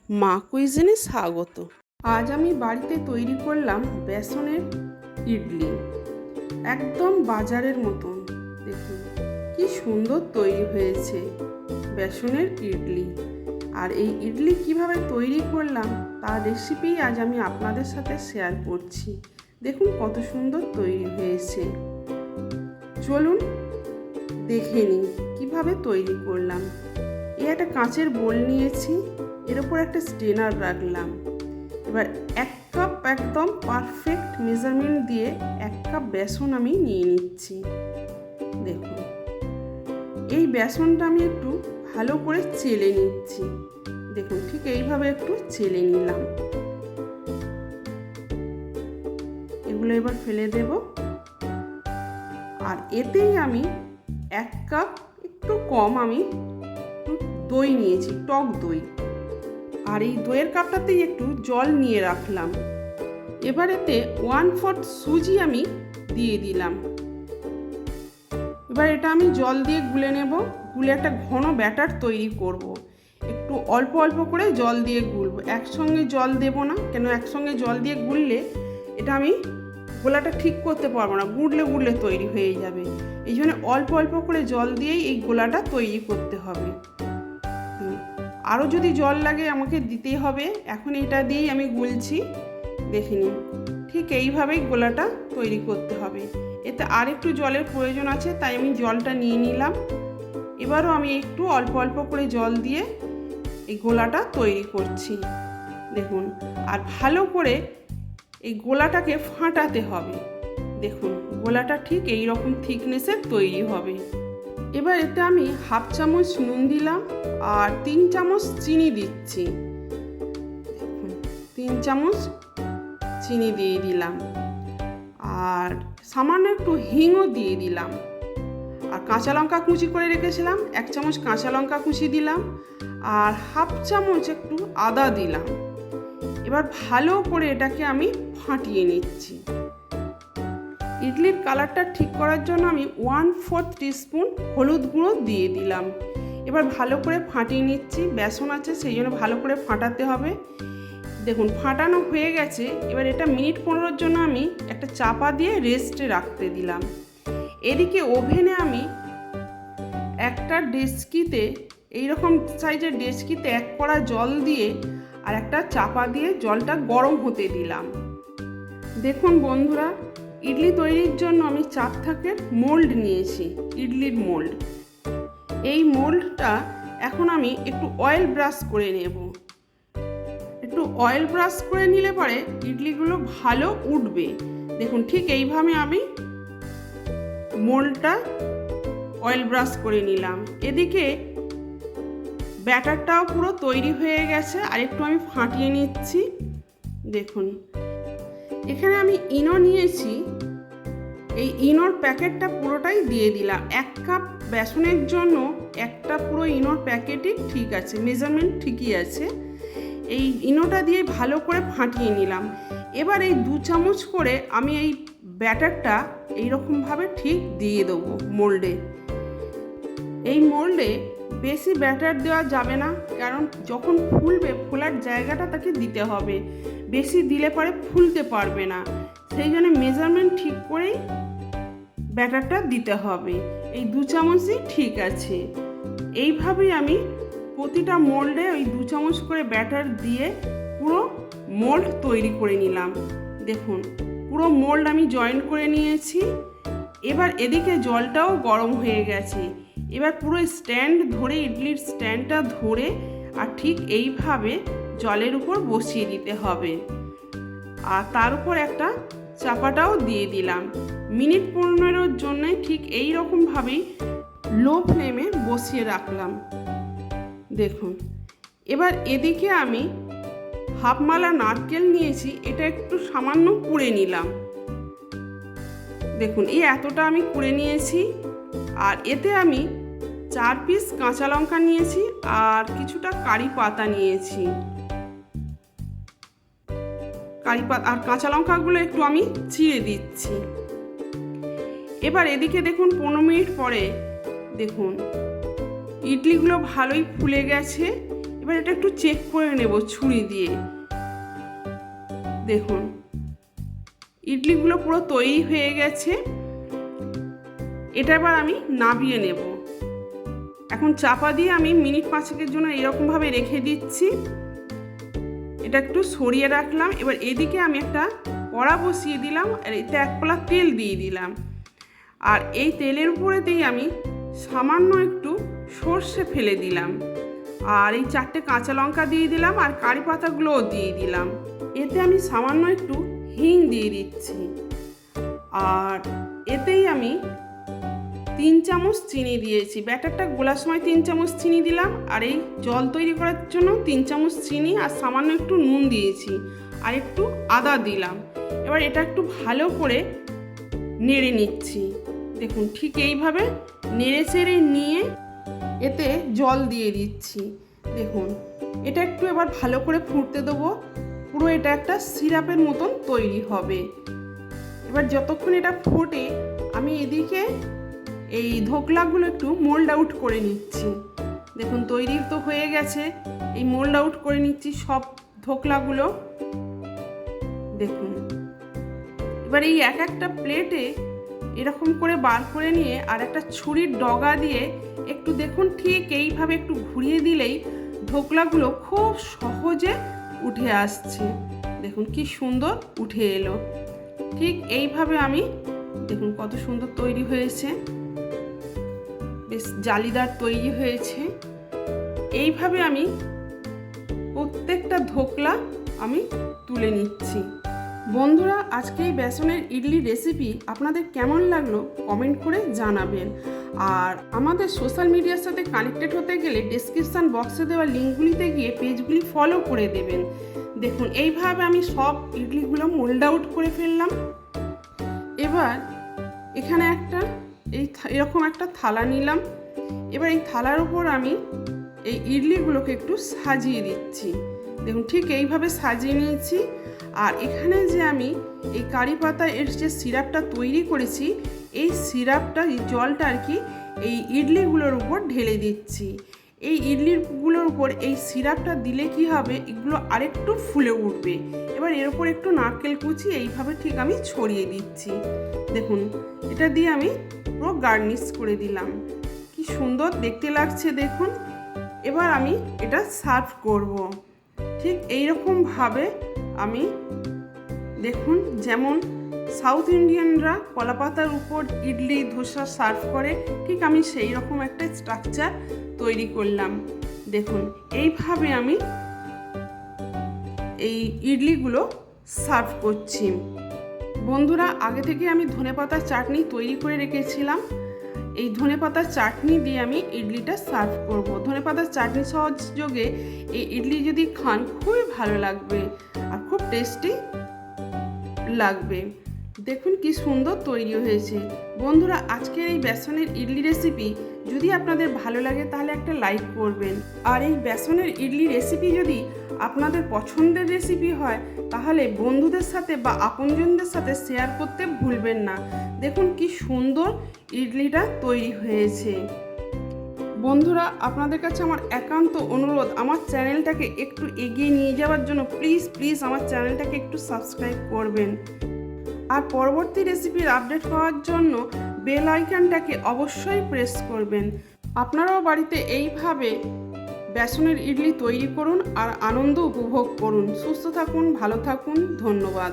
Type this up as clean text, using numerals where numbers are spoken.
মা কুইজিনে স্বাগত। আজ আমি বাড়িতে তৈরি করলাম বেসনের ইডলি, একদম বাজারের মতন। দেখুন কি সুন্দর তৈরি হয়েছে বেসনের ইডলি। আর এই ইডলি কিভাবে তৈরি করলাম তার রেসিপি আজ আমি আপনাদের সাথে শেয়ার করছি। দেখুন কত সুন্দর তৈরি হয়েছে। চলুন দেখে নিই কিভাবে তৈরি করলাম। এই একটা কাঁচের বোল নিয়েছি, এর উপর একটা স্ট্রেনার রাখলাম। এবার 1 কাপ একদম পারফেক্ট মেজারমেন্ট দিয়ে 1 কাপ বেসন আমি নিয়ে নিচ্ছি। দেখুন এই বেসনটা আমি একটু ভালো করে চেলে নিচ্ছি। দেখুন ঠিক এইভাবে একটু চেলে নিলাম। এগুলো এবার ফেলে দেব। আর এতেই আমি 1 কাপ একটু কম আমি দই নিয়েছি, টক দই। আর এই দইয়ের কাপটাতেই একটু জল নিয়ে রাখলাম। এবার এতে 1/4 সুজি আমি দিয়ে দিলাম। এবার এটা আমি জল দিয়ে গুলে নেব। গুলে একটা ঘন ব্যাটার তৈরি করব। একটু অল্প অল্প করে জল দিয়ে গুলবো, একসঙ্গে জল দেব না, কেন একসঙ্গে জল দিয়ে গুললে এটা আমি গোলাটা ঠিক করতে পারবো না, গুড়লে গুড়লে তৈরি হয়ে যাবে। এই জন্য অল্প অল্প করে জল দিয়েই এই গোলাটা তৈরি করতে হবে। আরও যদি জল লাগে আমাকে দিতেই হবে। এখন এটা দিয়েই আমি গুলছি, দেখে নিন। ঠিক এইভাবেই গোলাটা তৈরি করতে হবে। এতে আর একটু জলের প্রয়োজন আছে, তাই আমি জলটা নিয়ে নিলাম। এবারও আমি একটু অল্প অল্প করে জল দিয়ে এই গোলাটা তৈরি করছি। দেখুন আর ভালো করে এই গোলাটাকে ফাটাতে হবে। দেখুন গোলাটা ঠিক এই রকম থিকনেসের তৈরি হবে। এবার এতে আমি 1/2 চামচ নুন দিলাম আর 3 চামচ চিনি দিচ্ছি। দেখুন 3 চামচ চিনি দিয়ে দিলাম আর সামান্য একটু হিংও দিয়ে দিলাম। আর কাঁচা লঙ্কা কুচি করে রেখেছিলাম, 1 চামচ কাঁচা লঙ্কা কুচি দিলাম আর 1/2 চামচ একটু আদা দিলাম। এবার ভালো করে এটাকে আমি ফাটিয়ে নিচ্ছি। ইডলির কালারটা ঠিক করার জন্য আমি 1/4 টিস্পুন হলুদ গুঁড়ো দিয়ে দিলাম। এবার ভালো করে ফাটিয়ে নিচ্ছি। বেসন আছে সেই জন্য ভালো করে ফাটাতে হবে। দেখুন ফাটানো হয়ে গেছে। এবার এটা মিনিট 15 জন্য আমি একটা চাপা দিয়ে রেস্টে রাখতে দিলাম। এদিকে ওভেনে আমি একটা ডেচকিতে, এইরকম সাইজের ডেচকিতে 1 কড়া জল দিয়ে আর একটা চাপা দিয়ে জলটা গরম হতে দিলাম। দেখুন বন্ধুরা, ইডলি তৈরির জন্য আমি 4 থাকের মোল্ড নিয়েছি, ইডলির মোল্ড। এই মোল্ডটা এখন আমি একটু অয়েল ব্রাশ করে নেব। একটু অয়েল ব্রাশ করে নিলে পরে ইডলিগুলো ভালো উঠবে। দেখুন ঠিক এইভাবে আমি মোল্ডটা অয়েল ব্রাশ করে নিলাম। এদিকে ব্যাটারটাও পুরো তৈরি হয়ে গেছে, আর একটু আমি ফাটিয়ে নিচ্ছি। দেখুন এখানে আমি ইনো নিয়েছি, এই ইনোর প্যাকেটটা পুরোটাই দিয়ে দিলাম। 1 কাপ বেসনের জন্য একটা পুরো ইনোর প্যাকেটই ঠিক আছে, মেজারমেন্ট ঠিকই আছে। এই ইনোটা দিয়ে ভালো করে ফাটিয়ে নিলাম। এবার এই 2 চামচ করে আমি এই ব্যাটারটা এইরকমভাবে ঠিক দিয়ে দেবো মোল্ডে। এই মোল্ডে বেশি ব্যাটার দেওয়া যাবে না, কারণ যখন ফুলবে ফোলার জায়গাটা তাকে দিতে হবে। বেশি দিলে পরে ফুলতে পারবে না, সেই জন্য মেজারমেন্ট ঠিক করেই ব্যাটারটা দিতে হবে। এই 2 চামচই ঠিক আছে। এইভাবেই আমি প্রতিটা মোল্ডে ওই 2 চামচ করে ব্যাটার দিয়ে পুরো মোল্ড তৈরি করে নিলাম। দেখুন পুরো মোল্ড আমি জয়েন করে নিয়েছি। এবার এদিকে জলটাও গরম হয়ে গেছে। এবার পুরো স্ট্যান্ড ধরে, ইডলির স্ট্যান্ডটা ধরে আর ঠিক এইভাবে জলের উপর বসিয়ে দিতে হবে। আর তার উপর একটা চাপাটাও দিয়ে দিলাম। মিনিট 15-এর জন্য ঠিক এই রকমভাবেই লো ফ্লেমে বসিয়ে রাখলাম। দেখুন এবার এদিকে আমি 1/2 মালা নারকেল নিয়েছি, এটা একটু সামান্য কুড়ে নিলাম। দেখুন এই এতটা আমি কুড়ে নিয়েছি। আর এতে আমি 4 পিস কাঁচা লঙ্কা নিয়েছি আর কিছুটা কারি পাতা নিয়েছি। কারি পাতা আর কাঁচা লঙ্কাগুলো একটু আমি চিড়ে দিচ্ছি। এবার এদিকে দেখুন 15 মিনিট পরে দেখুন ইডলিগুলো ভালোই ফুলে গেছে। এবার এটা একটু চেক করে নেব ছুরি দিয়ে। দেখুন ইডলিগুলো পুরো তৈরি হয়ে গেছে। এটা এবার আমি নামিয়ে নেব। এখন চাপা দিয়ে আমি মিনিট 5-এর জন্য এরকমভাবে রেখে দিচ্ছি। এটা একটু সরিয়ে রাখলাম। এবার এদিকে আমি একটা কড়া বসিয়ে দিলাম আর এতে 1 কড়া তেল দিয়ে দিলাম। আর এই তেলের উপরেতেই আমি সামান্য একটু সর্ষে ফেলে দিলাম, আর এই 4টে কাঁচা লঙ্কা দিয়ে দিলাম, আর কারি পাতাগুলোও দিয়ে দিলাম। এতে আমি সামান্য একটু হিং দিয়ে দিচ্ছি, আর এতেই আমি 3 চামচ চিনি দিয়েছি। ব্যাটারটা গোলার সময় 3 চামচ চিনি দিলাম, আর এই জল তৈরি করার জন্য 3 চামচ চিনি আর সামান্য একটু নুন দিয়েছি, আর একটু আদা দিলাম। এবার এটা একটু ভালো করে নেড়ে নিচ্ছি। দেখুন ঠিক এইভাবে নেড়ে চেড়ে নিয়ে এতে জল দিয়ে দিচ্ছি। দেখুন এটা একটু এবার ভালো করে ফুটতে দেবো। পুরো এটা একটা সিরাপের মতন তৈরি হবে। এবার যতক্ষণ এটা ফোটে আমি এদিকে এই ধোকলাগুলো একটু মোল্ড আউট করে নিচ্ছি। দেখুন তৈরি তো হয়ে গেছে। এই মোল্ড আউট করে নিচ্ছি সব ধোকলাগুলো। দেখুন এবার এই একটা প্লেটে এরকম করে বার করে নিয়ে আর একটা ছুরির ডগা দিয়ে একটু দেখুন ঠিক এইভাবে একটু ঘুরিয়ে দিলেই ধোকলাগুলো খুব সহজে উঠে আসছে। দেখুন কি সুন্দর উঠে এলো। ঠিক এইভাবে আমি দেখুন কত সুন্দর তৈরি হয়েছে, বেশ জালিদার তৈরি হয়েছে। এইভাবে আমি প্রত্যেকটা ধোকলা আমি তুলে নিচ্ছি। বন্ধুরা আজকে এই বেসনের ইডলি রেসিপি আপনাদের কেমন লাগলো কমেন্ট করে জানাবেন। আর আমাদের সোশ্যাল মিডিয়ার সাথে কানেক্টেড হতে গেলে ডেসক্রিপশান বক্সে দেওয়া লিঙ্কগুলিতে গিয়ে পেজগুলি ফলো করে দেবেন। দেখুন এইভাবে আমি সব ইডলিগুলো মোল্ড আউট করে ফেললাম। এবার এখানে এরকম একটা থালা নিলাম। এবার এই থালার উপর আমি এই ইডলিগুলোকে একটু সাজিয়ে দিচ্ছি। দেখুন ঠিক এইভাবে সাজিয়ে নিয়েছি। আর এখানে যে আমি এই কারি পাতা এর যে সিরাপটা তৈরি করেছি, এই সিরাপটা এই জলটা আর কি এই ইডলিগুলোর উপর ঢেলে দিচ্ছি। এই ইডলিগুলোর উপর এই সিরাপটা দিলে কি হবে, এগুলো আরেকটু ফুলে উঠবে। এবার এর উপর একটু নারকেল কুচি এইভাবে ঠিক আমি ছড়িয়ে দিচ্ছি। দেখুন এটা দিয়ে আমি পুরো গার্নিশ করে দিলাম। কি সুন্দর দেখতে লাগছে দেখুন। এবার আমি এটা সার্ভ করব। ঠিক এইরকমভাবে আমি দেখুন যেমন সাউথ ইন্ডিয়ানরা কলাপাতার উপর ইডলি ধোসা সার্ভ করে, ঠিক আমি সেই রকম একটা স্ট্রাকচার তৈরি করলাম। দেখুন এইভাবে আমি এই ইডলিগুলো সার্ভ করছি। বন্ধুরা আগে থেকে আমি ধনেপাতার চাটনি তৈরি করে রেখেছিলাম। এই ধনেপাতার চাটনি দিয়ে আমি ইডলিটা সার্ভ করব। ধনেপাতার চাটনি সহযোগে এই ইডলি যদি খান খুবই ভালো লাগবে আর খুব টেস্টি লাগবে। দেখুন কি সুন্দর তৈরি হয়েছে। বন্ধুরা আজকের এই বেসনের ইডলি রেসিপি যদি আপনাদের ভালো লাগে তাহলে একটা লাইক করবেন। আর এই বেসনের ইডলি রেসিপি যদি আপনাদের পছন্দের রেসিপি হয় তাহলে বন্ধুদের সাথে বা আপনজনদের সাথে শেয়ার করতে ভুলবেন না। দেখুন কি সুন্দর ইডলিটা তৈরি হয়েছে। বন্ধুরা আপনাদের কাছে আমার একান্ত অনুরোধ, আমার চ্যানেলটাকে একটু এগিয়ে নিয়ে যাওয়ার জন্য প্লিজ আমার চ্যানেলটাকে একটু সাবস্ক্রাইব করবেন। আর পরবর্তী রেসিপির আপডেট পাওয়ার জন্য বেল আইকনটাকে অবশ্যই প্রেস করবেন। আপনারাও বাড়িতে এইভাবে বেসনের ইডলি তৈরি করুন আর আনন্দ উপভোগ করুন। সুস্থ থাকুন, ভালো থাকুন, ধন্যবাদ।